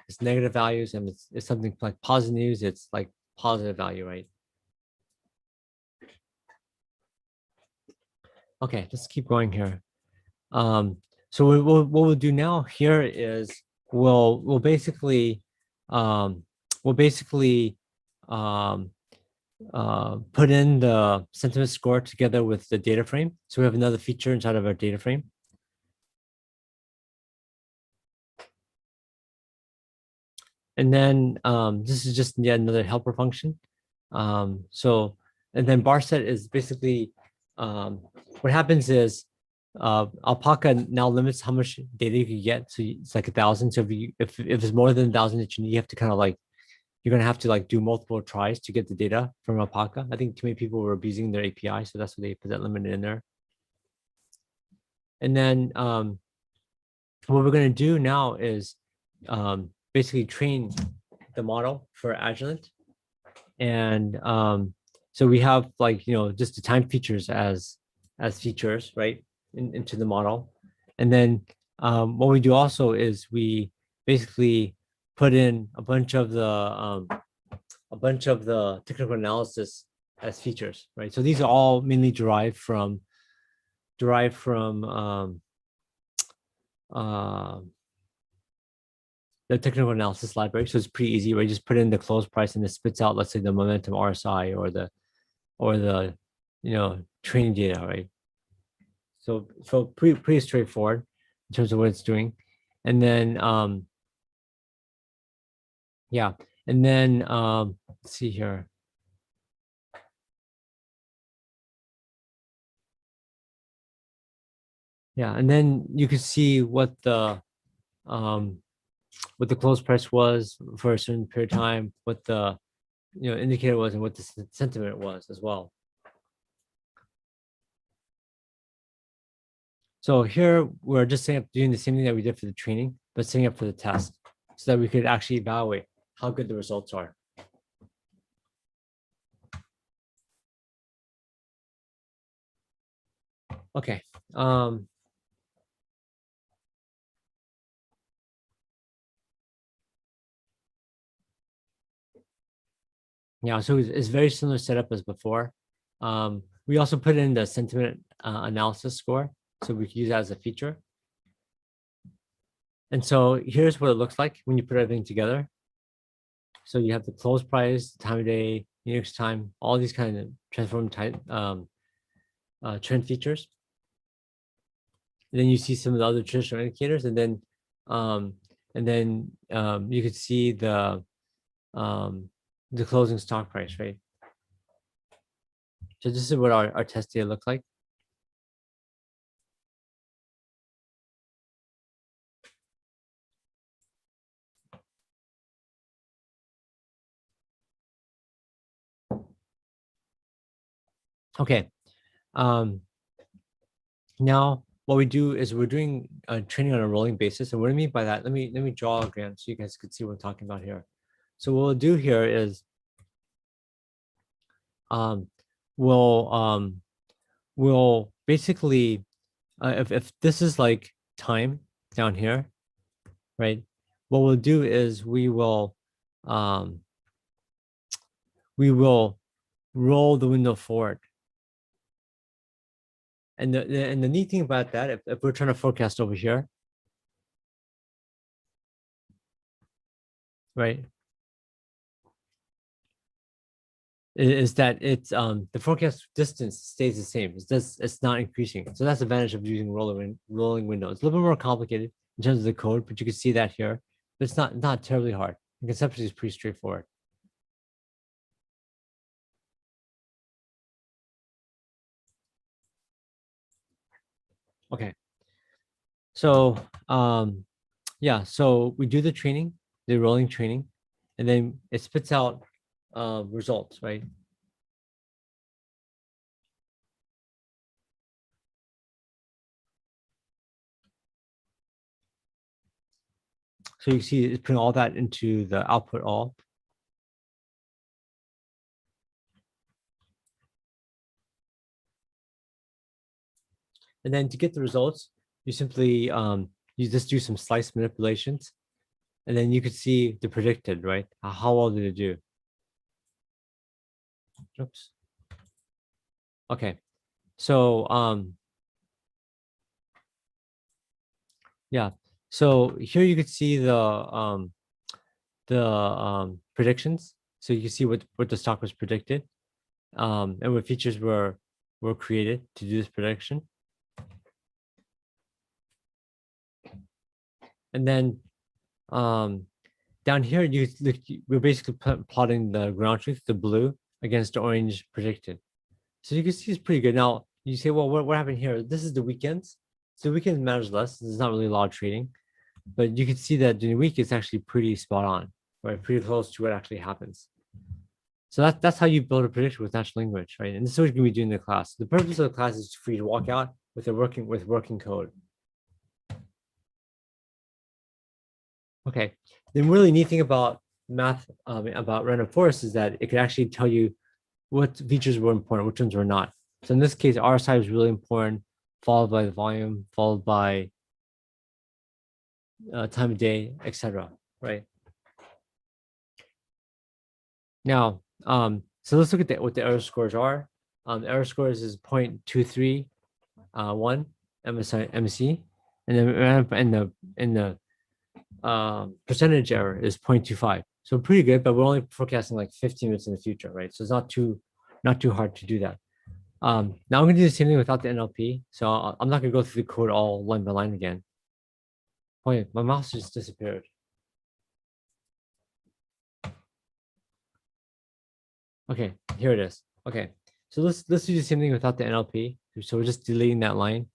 it's negative values, and it's something like positive news, it's like positive value, right? Okay, let's keep going here. So what we'll do now here is we'll basically um, put in the sentiment score together with the data frame. So we have another feature inside of our data frame. And then this is just yet another helper function. And then bar set is basically what happens is Alpaca now limits how much data you can get. So it's like 1,000. So if it's more than 1,000 that you need, you have to kind of like, you're going to have to like do multiple tries to get the data from Alpaca. I think too many people were abusing their API, so that's why they put that limit in there. And then what we're going to do now is basically train the model for Agilent. And so we have like, just the time features as features, right, into the model. And then what we do also is we basically put in a bunch of the technical analysis as features, right? So these are all mainly derived from the technical analysis library. So it's pretty easy, right? You just put in the close price and it spits out, let's say, the momentum RSI or the training data, right? So pretty straightforward in terms of what it's doing. And then yeah, and then let's see here. Yeah, and then you can see what the close price was for a certain period of time, what the indicator was, and what the sentiment was as well. So here we're just doing the same thing that we did for the training, but setting up for the test so that we could actually evaluate how good the results are. Okay. Yeah, so it's very similar setup as before. We also put in the sentiment analysis score, so we can use that as a feature. And so here's what it looks like when you put everything together. So you have the close price, time of day, New York's time, all these kind of transform type trend features. And then you see some of the other traditional indicators, and then you could see the closing stock price, right? So this is what our test data looks like. Okay. Now what we do is we're doing training on a rolling basis. And what I mean by that, let me draw a diagram so you guys could see what I'm talking about here. So what we'll do here is um, we'll basically if this is like time down here, right? What we'll do is um, we will roll the window forward. And the neat thing about that, if we're trying to forecast over here, right, is that it's the forecast distance stays the same. It's not increasing. So that's the advantage of using rolling window. It's a little bit more complicated in terms of the code, but you can see that here. But it's not terribly hard. And conceptually, it's pretty straightforward. Okay. So yeah, so we do the training, the rolling training, and then it spits out results, right? So you see it's putting all that into the output all. And then to get the results, you simply you just do some slice manipulations, and then you could see the predicted, right? How well did it do? Oops. Okay. So yeah. So here you could see the predictions. So you can see what the stock was predicted, and what features were created to do this prediction. And then down here, we're basically plotting the ground truth, the blue, against the orange predicted. So you can see it's pretty good. Now you say, well, what happened here? This is the weekends. So the weekend matters less. There's not really a lot of trading, but you can see that during the week it's actually pretty spot on, right? Pretty close to what actually happens. So that's how you build a prediction with natural language, right? And this is what you're gonna be doing in the class. The purpose of the class is for you to walk out with working code. Okay. The really neat thing about math about random forest is that it can actually tell you what features were important, which ones were not. So in this case, RSI was really important, followed by the volume, followed by time of day, etc. Right now, so let's look at what the error scores are. Error scores is 0.231 MSE, and then in the percentage error is 0.25. So pretty good, but we're only forecasting like 15 minutes in the future, right? So it's not too hard to do that. Now I'm going to do the same thing without the NLP. So I'm not going to go through the code all line by line again. Oh yeah, my mouse just disappeared. Okay, here it is. Okay, so let's do the same thing without the NLP. So we're just deleting that line,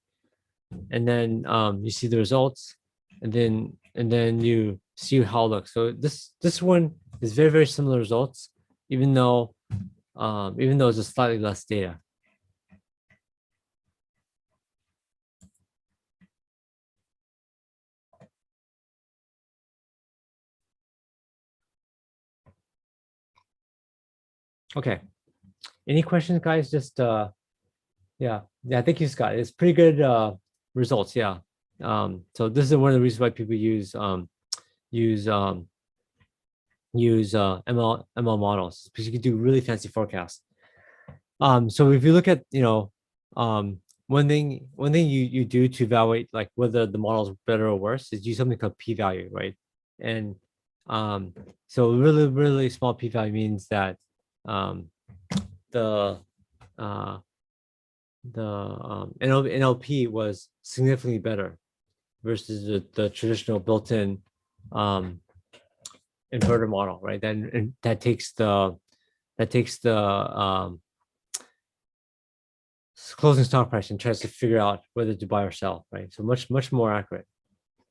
and then you see the results, and then you see how it looks. So this one is very similar results, even though it's a slightly less data. Okay. Any questions, guys? Just yeah. Thank you, Scott. It's pretty good results. Yeah. So this is one of the reasons why people use use ML models, because you can do really fancy forecasts. So if you look at, one thing you do to evaluate like whether the model is better or worse is use something called p-value, right? And so really small p-value means that the NLP was significantly better versus the traditional built-in inverter model, right? Then that takes the closing stock price and tries to figure out whether to buy or sell, right? So much more accurate.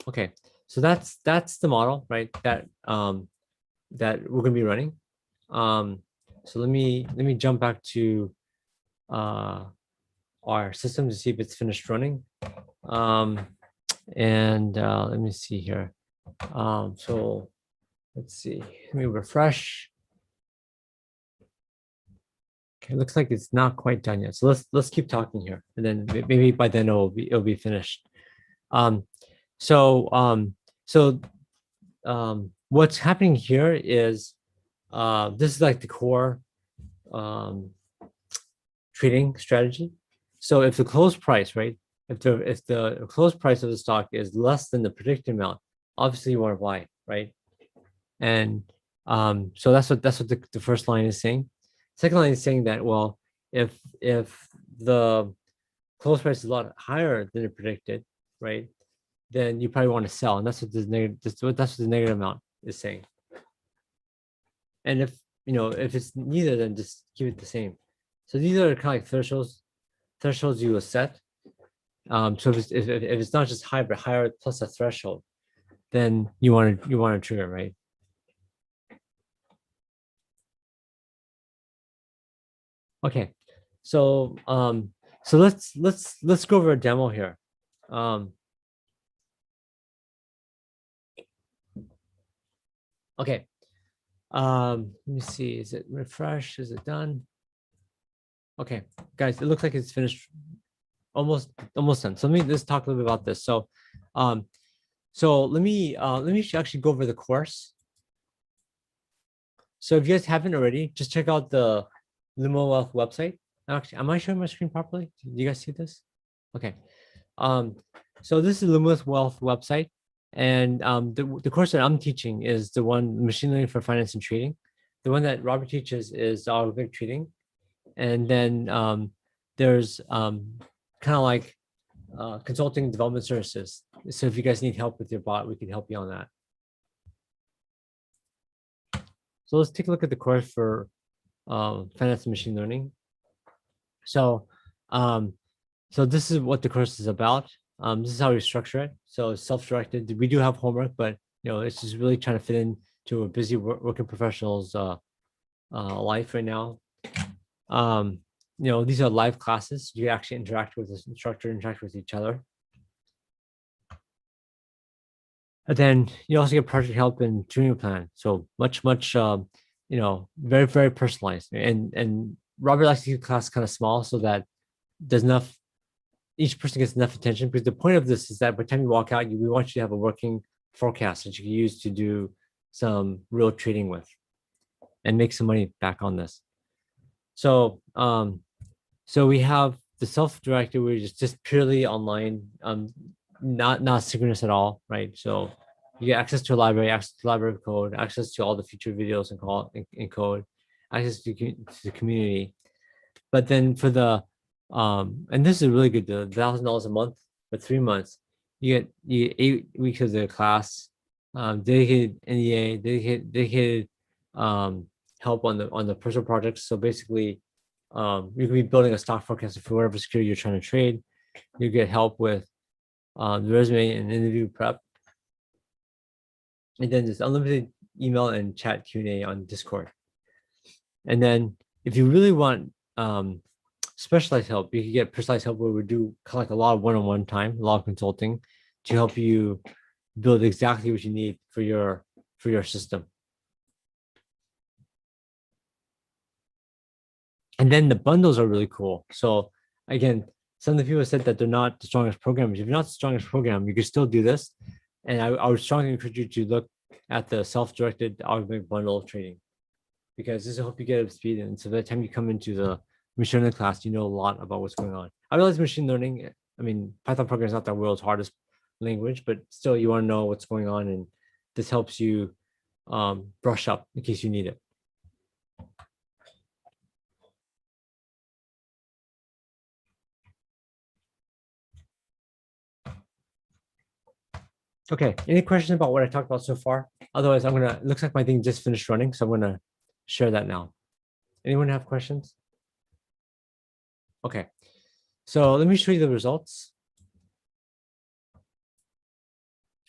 Okay, so that's the model, right? That we're gonna be running. So let me jump back to our system to see if it's finished running. And let me see here. So let's see. Let me refresh. Okay, looks like it's not quite done yet. So let's keep talking here, and then maybe by then it'll be finished. So what's happening here is this is like the core trading strategy. So if the close price, right? If the close price of the stock is less than the predicted amount, obviously you want to buy, right? And so that's what the first line is saying. Second line is saying that, well, if the close price is a lot higher than it predicted, right? Then you probably want to sell, and that's what that's what the negative amount is saying. And if it's neither, then just keep it the same. So these are kind of like thresholds you will set. So if it's not just high but higher plus a threshold, then you want to trigger, right? Okay, so let's go over a demo here. Okay, let me see. Is it refresh? Is it done? Okay, guys, it looks like it's finished. Almost done. So let's talk a little bit about this. So, let me actually go over the course. So if you guys haven't already, just check out the Lumiwealth website. Actually, am I showing my screen properly? Do you guys see this? Okay. So this is Lumiwealth website, and the course that I'm teaching is the one machine learning for finance and trading. The one that Robert teaches is algorithmic trading, and then there's kind of like consulting development services. So if you guys need help with your bot, we can help you on that. So let's take a look at the course for finance and machine learning. So, so this is what the course is about. This is how we structure it. So self-directed. We do have homework, but it's just really trying to fit into a busy working professional's life right now. These are live classes. You actually interact with the instructor, interact with each other. And then you also get project help and tuning plan. So much, very, very personalized. And Robert likes to keep class kind of small so that there's enough, each person gets enough attention, because the point of this is that by the time you walk out, we want you to have a working forecast that you can use to do some real trading with and make some money back on this. So, so we have the self-directed, which is just purely online, not synchronous at all, right? So you get access to a library, access to library code, access to all the featured videos and code, access to the community. But then for the and this is really good, the $1,000 a month for 3 months, you get 8 weeks of the class, dedicated NEA, dedicated help on the personal projects. So basically, you can be building a stock forecast for whatever security you're trying to trade. You get help with the resume and interview prep, and then there's unlimited email and chat Q&A on Discord. And then if you really want specialized help, you can get personalized help, where we do kind of like a lot of one-on-one time, a lot of consulting to help you build exactly what you need for your system. And then the bundles are really cool. So again, some of the people said that they're not the strongest programmers. If you're not the strongest programmer, you can still do this. And I would strongly encourage you to look at the self-directed algorithmic bundle trading, because this will help you get up to speed. And so by the time you come into the machine learning class, you know a lot about what's going on. I realize machine learning, I mean, Python programming is not the world's hardest language, but still you want to know what's going on. And this helps you brush up in case you need it. Okay, any questions about what I talked about so far? Otherwise, it looks like my thing just finished running, so I'm gonna share that now. Anyone have questions? Okay, so let me show you the results.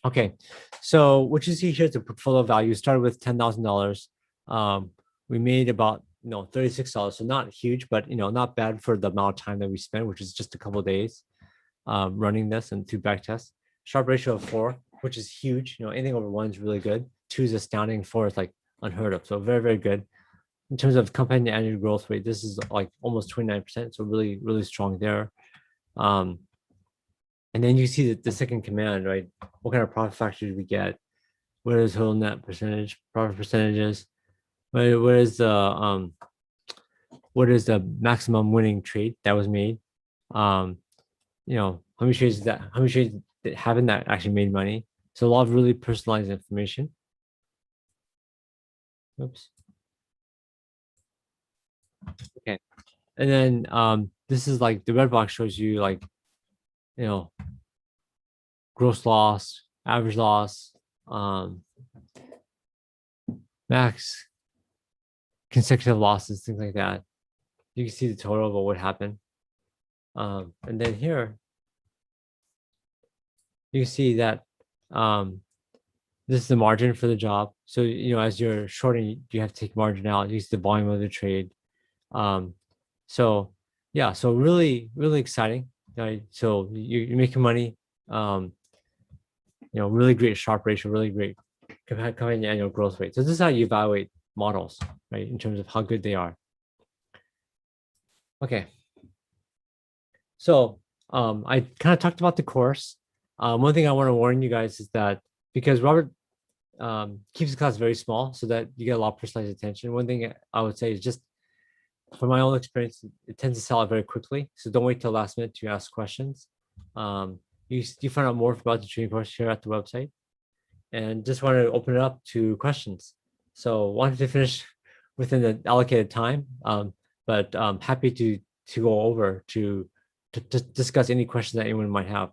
Okay, so what you see here is the portfolio value. Started with $10,000. We made about $36. So not huge, but not bad for the amount of time that we spent, which is just a couple of days running this and 2 back tests. Sharp ratio of 4, which is huge. Anything over 1 is really good. 2 is astounding. 4 is like unheard of. So very, very good. In terms of compound annual growth rate, this is like almost 29%. So really, really strong there. And then you see the second command, right? What kind of profit factor do we get? What is total net percentage, profit percentages? What is the maximum winning trade that was made? How many trades haven't that actually made money? So a lot of really personalized information. Oops. Okay. And then this is like the red box shows you like, gross loss, average loss, max consecutive losses, things like that. You can see the total of what would happen. And then here, you can see that this is the margin for the job. So, as you're shorting, you have to take margin out, use the volume of the trade. So yeah, so really, really exciting. Right? So you're making money, really great Sharpe ratio, really great compound annual growth rate. So this is how you evaluate models, right? In terms of how good they are. Okay. So I kind of talked about the course. One thing I want to warn you guys is that because Robert keeps the class very small so that you get a lot of personalized attention. One thing I would say is just from my own experience, it tends to sell out very quickly. So don't wait till last minute to ask questions. You find out more about the training course here at the website. And just want to open it up to questions. So wanted to finish within the allocated time, but happy to go over to discuss any questions that anyone might have.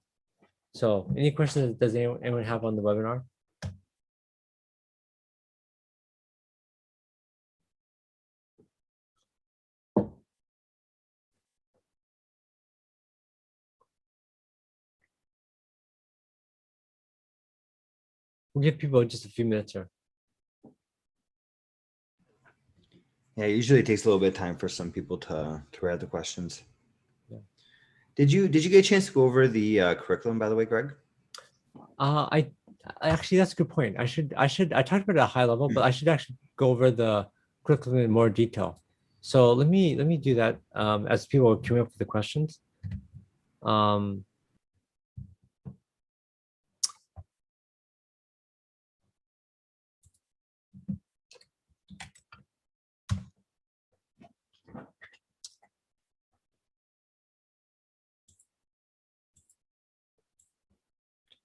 So any questions does anyone have on the webinar? We'll give people just a few minutes here. Yeah, it usually takes a little bit of time for some people to write the questions. Yeah. Did you get a chance to go over the curriculum, by the way, Greg? I actually, that's a good point. I talked about it at a high level, but I should actually go over the curriculum in more detail. So let me do that as people are queuing up for the questions.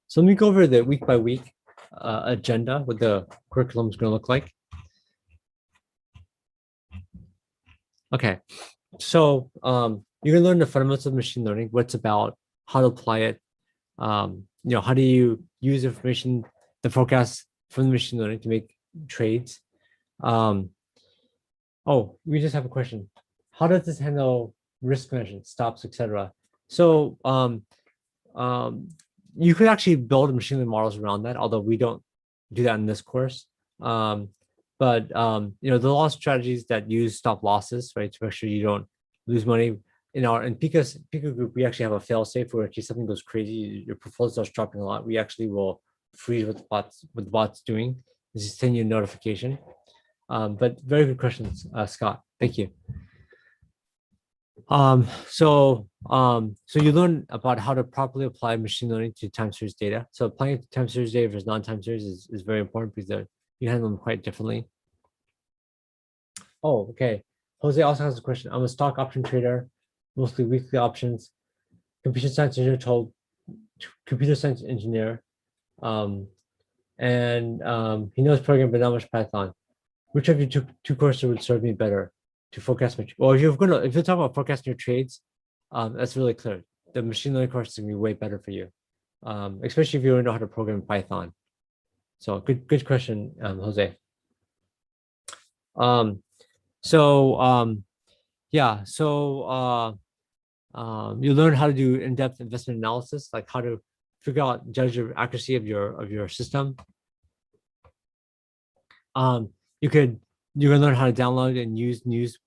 So let me go over the week by week agenda, what the curriculum is going to look like. Okay, so you're going to learn the fundamentals of machine learning, what it's about, how to apply it. How do you use information, the forecast from the machine learning to make trades? Oh, we just have a question. How does this handle risk management, stops, etc.? So you could actually build machine learning models around that, although we don't do that in this course. But there are a lot of strategies that use stop losses, right, to make sure you don't lose money. In Pico Group, we actually have a fail safe where in case something goes crazy, your portfolio starts dropping a lot, we actually will freeze what the bot's doing. Just send you a notification. But very good questions, Scott. Thank you. So you learn about how to properly apply machine learning to time series data. So applying it to time series data versus non-time series is very important because you handle them quite differently. Oh, okay. Jose also has a question. I'm a stock option trader, mostly weekly options. Computer science engineer he knows programming but not much Python. Which of your two courses would serve me better to forecast my? Well, if you're talking about forecasting your trades, that's really clear. The machine learning course is gonna be way better for you, especially if you know how to program Python. So good question, Jose. You learn how to do in-depth investment analysis, like how to judge the accuracy of your system. You could you're gonna learn how to download and use news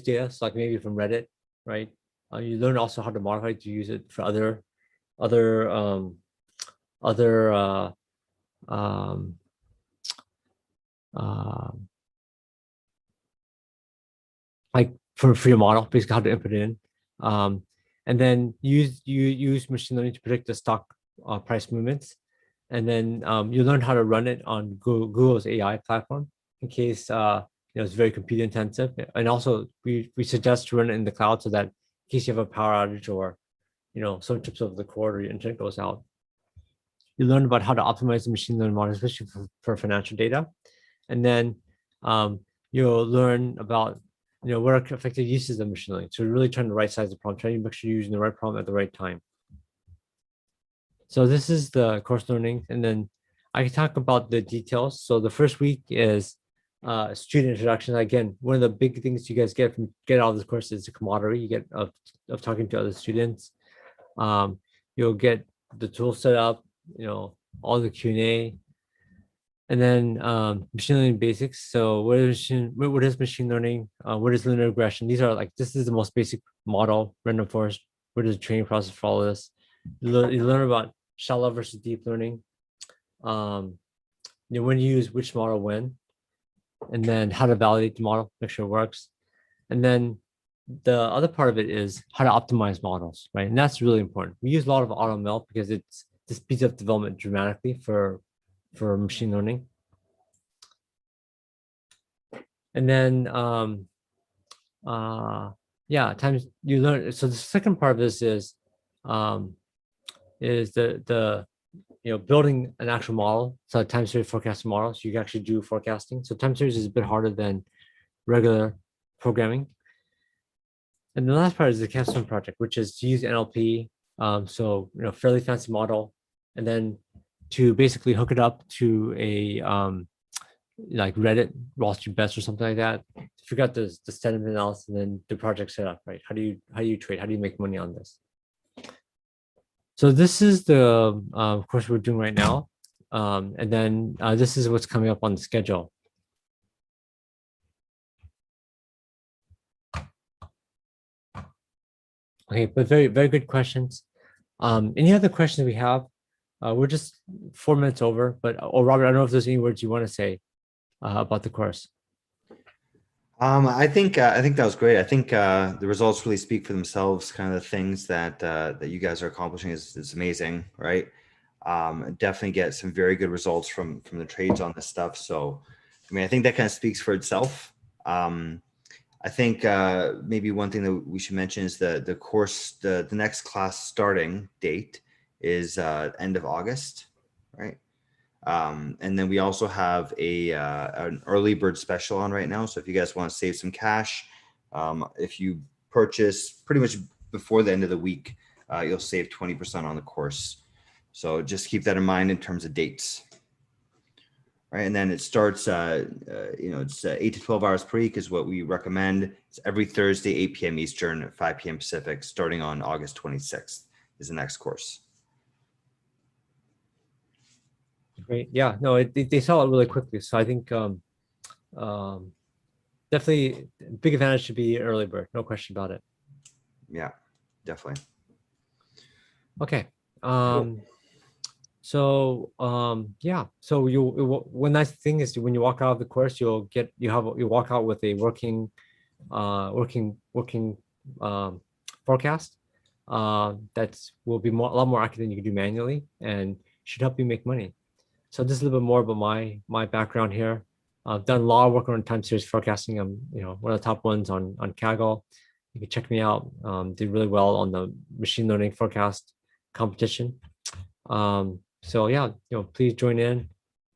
data, so like maybe from Reddit, right? You learn also how to modify to use it for other other um, uh, like for your model, basically how to input it in, and then use machine learning to predict the stock price movements, and then you learn how to run it on Google's AI platform in case it's very compute intensive, and also we suggest to run it in the cloud so that in case you have a power outage or some chips of the cord or your internet goes out, you learn about how to optimize the machine learning model, especially for financial data, and then um, you'll learn about what are effective uses of machine learning. So we're really trying to right size the problem, trying to make sure you're using the right problem at the right time. So this is the course learning, and then I can talk about the details. So the first week is student introduction. Again, one of the big things you guys get out of this course is the camaraderie you get of talking to other students. You'll get the tool set up, all the Q&A, and then machine learning basics. So what is machine learning? What is linear regression? This is the most basic model, random forest. What is the training process for all of this? You learn about shallow versus deep learning. When you use which model when, and then how to validate the model, make sure it works. And then the other part of it is how to optimize models, right? And that's really important. We use a lot of AutoML because this speeds up development dramatically for machine learning. And then times you learn. So the second part of this is the building an actual model. So time series forecasting model, so you can actually do forecasting. So time series is a bit harder than regular programming. And the last part is the capstone project, which is to use NLP. So fairly fancy model, and then to basically hook it up to a like Reddit, Wall Street Bets or something like that. Figure out the sentiment analysis and then the project setup, right? How do you trade? How do you make money on this? So this is the course we're doing right now. And then this is what's coming up on the schedule. Okay, but very, very good questions. Any other questions we have? We're just 4 minutes over, but Robert, I don't know if there's any words you want to say about the course. I think that was great. I think the results really speak for themselves. Kind of the things that that you guys are accomplishing is amazing, right? Definitely get some very good results from the trades on this stuff. So, I mean, I think that kind of speaks for itself. I think maybe one thing that we should mention is the course, the next class starting date is end of August, right? And then we also have an early bird special on right now. So if you guys want to save some cash, if you purchase pretty much before the end of the week, you'll save 20% on the course. So just keep that in mind in terms of dates. Right, and then it starts, it's 8 to 12 hours per week is what we recommend. It's every Thursday, 8 p.m. Eastern, 5 p.m. Pacific, starting on August 26th is the next course. Great. Yeah, no, they sell it really quickly. So I think definitely big advantage to be early bird. No question about it. Yeah, definitely. Okay. So yeah. So one nice thing is when you walk out of the course, you walk out with a working forecast that will be a lot more accurate than you can do manually and should help you make money. So this is a little bit more about my background here. I've done a lot of work on time series forecasting. I'm one of the top ones on Kaggle. You can check me out. Did really well on the machine learning forecast competition. So yeah, please join in.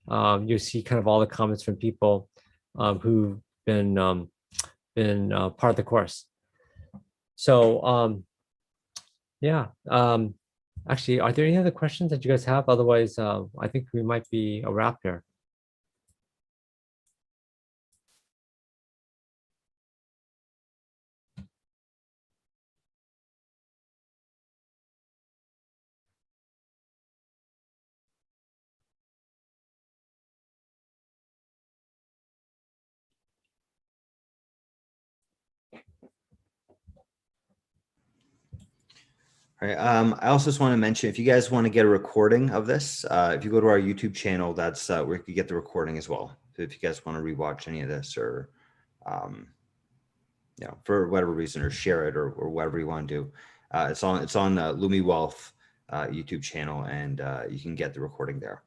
You'll see kind of all the comments from people who've been part of the course. So yeah, actually, are there any other questions that you guys have? Otherwise, I think we might be a wrap here. All right. I also just want to mention, if you guys want to get a recording of this, if you go to our YouTube channel, that's where you can get the recording as well. So if you guys want to rewatch any of this, or for whatever reason, or share it, or whatever you want to do, it's on Lumiwealth YouTube channel, and you can get the recording there.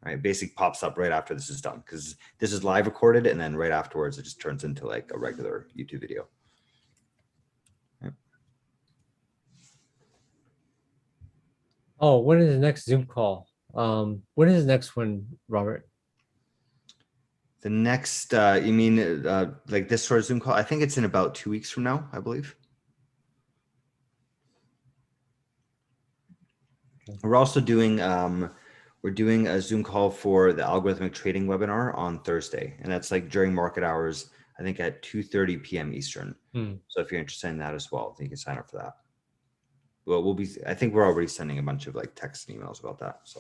All right. Basic pops up right after this is done, because this is live recorded, and then right afterwards it just turns into like a regular YouTube video. Oh, when is the next Zoom call? When is the next one, Robert? The next, you mean like this sort of Zoom call? I think it's in about 2 weeks from now, I believe. We're also doing we're doing a Zoom call for the algorithmic trading webinar on Thursday, and that's like during market hours, I think at 2:30 p.m. Eastern. So if you're interested in that as well, then you can sign up for that. Well, I think we're already sending a bunch of like text and emails about that. So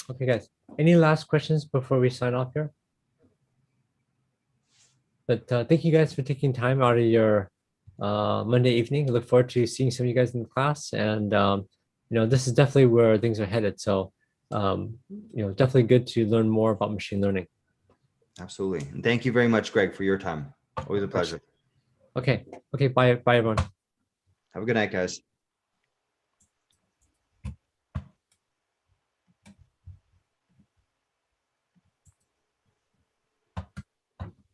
Okay, guys. Any last questions before we sign off here? But thank you guys for taking time out of your Monday evening. I look forward to seeing some of you guys in the class. And this is definitely where things are headed. So definitely good to learn more about machine learning. absolutely. And thank you very much, Greg, for your time. Always a pleasure. Okay. Okay. Bye, everyone. Have a good night, guys.